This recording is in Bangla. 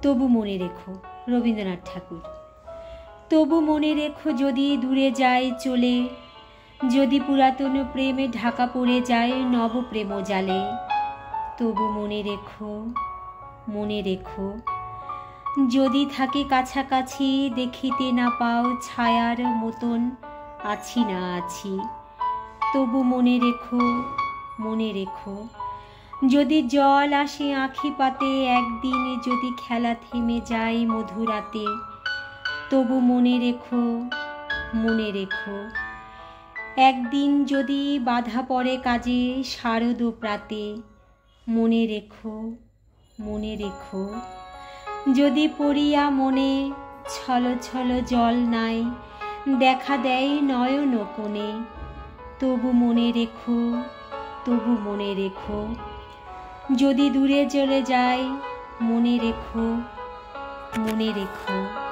তবু মনে রেখো, রবীন্দ্রনাথ ঠাকুর। তবু মনে রেখো যদি দূরে যায় চলে, যদি পুরাতন প্রেমে ঢাকা পড়ে যায় নব প্রেম জালে, তবু মনে রেখো, মনে রেখো। যদি থাকে কাছাকাছি দেখিতে না পাও ছায়ার মতন আছি না আছি, তবু মনে রেখো, মনে রেখো। যদি জল আসে আঁখি পাতে একদিন, যদি খেলা থেমে যায় মধুরাতে, তবু মনে রেখো, মনে রেখো। একদিন যদি বাধা পড়ে কাজে শারদ প্রাতে, মনে রেখো, মনে রেখো। যদি পড়িয়া মনে ছল ছল জল নাই দেখা দেয় নয়ন কোণে, তবু মনে রেখো, তবু মনে রেখো। যদি দূরে চলে যায় মনে রেখো, মনে রেখো।